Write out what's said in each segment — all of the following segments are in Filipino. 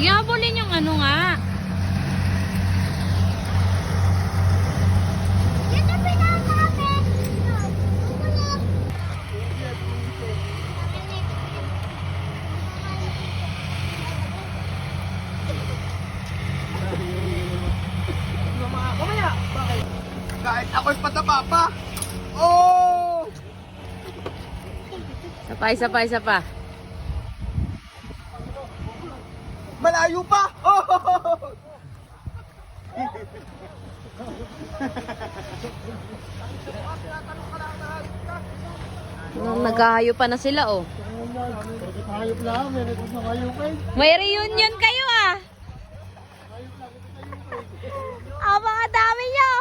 Yabulin yung ano nga. Mamaya! Bakit? Kahit ako'y pataba pa! Oh! Isa pa. Malayo pa! Oh! Naghahayo pa na sila, oh. Hayop lang, may rekod na hayop eh. May reunion kayo, ah. Mga dami nyo.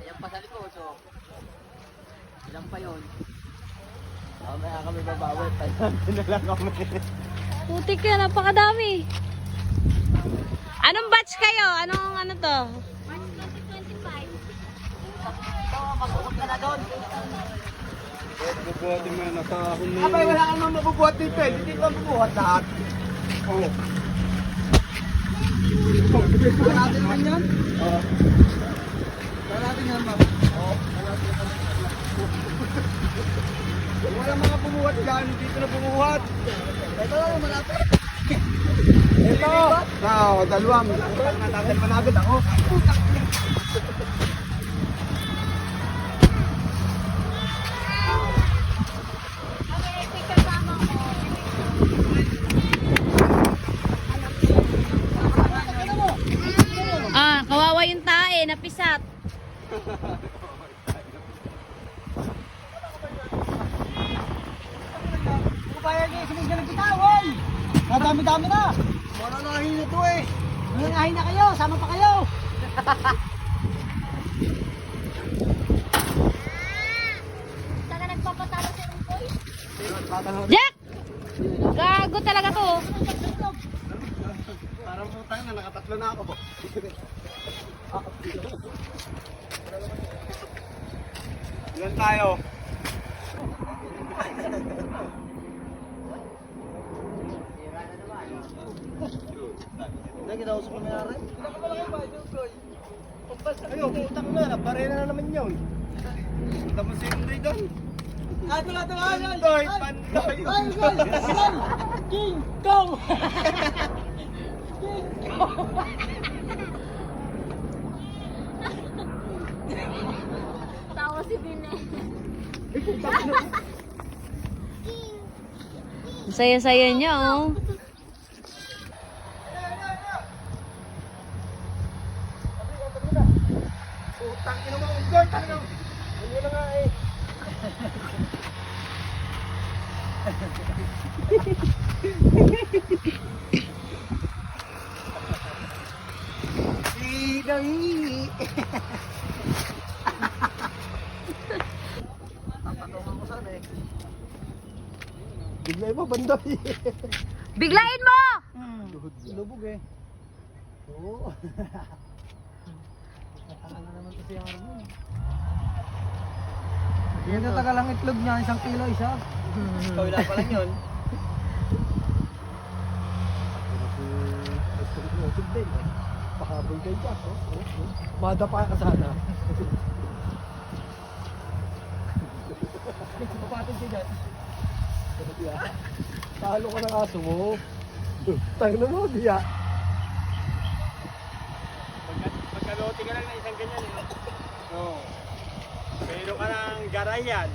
Ilang pa sa likod, so. Ilang pa yun? Mamaya kami babawit. Tayo na lang kami. Putik ka, napakadami. Anong batch kayo? Anong ano to? March 2025. Magbubuhat ka na doon. Bubuhatin mo na nakahon na Abay, wala kang mga mabubuhat dito eh. Hindi ko mabubuhat lahat. Oo. Wala natin naman yan? Oo. Wala natin yan, ma'am. Oo. Wala mga bumuhat dyan. Dito na bumuhat. Ito lang yung malapit. Ito. Oo, dalawang. Natatalman agad ako. Okay, may kasama ko. Kawawa yung tae, napisat. Kaya niya, sumunod ka ng bitawan. Madami-dami na. Mananahin na to eh. Mananahin na kayo, sama pa kayo. Saka nagpapatalo si Rumpoy. Jack! Gago talaga to. Parang putang na, nakatatlo na ako. Ilan tayo? Hindi kita usap kami narin. Ayun, putang na, barena na naman yun. Punta mo si Henry doon. Pandoy, pandoy, pandoy. King Kong! Tawa si Bine. Ang saya-saya niya, oh. Putang ina mo, Unggoy, talagang. Ano na nga eh. Hihi. Tapatungan ko sana eh. Bigla iba bandoy. Biglain mo! Lubog eh. Oo. Tatangan na naman kasi yung ano. Yan na tagal ang itlog niya, 1 kilo isa. Kawila pa lang yun. Pahabol kayo dyan. Madapa ka sana. Papatid kayo dyan. Talo ka ng aso mo. Tayo na mo, diya. Pagkalote ka lang na isang ganyan eh. Oo. Pero ka ng garayan.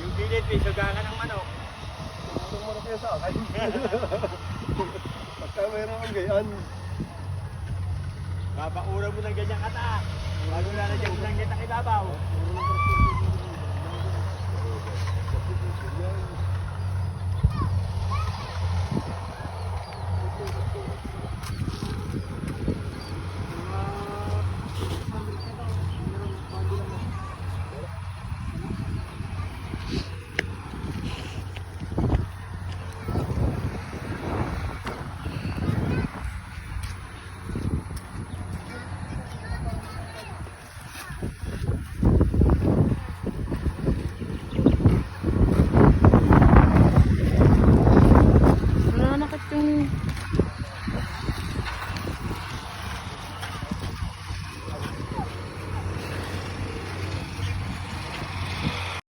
Yung bilid, may suga ka ng manok. Itong manok yan sa akin. Pagka mayroon kang gayan. Babaura mo ng ganyang kataas. Bago na na dyan ng ganyang ibabaw. Nanakit yung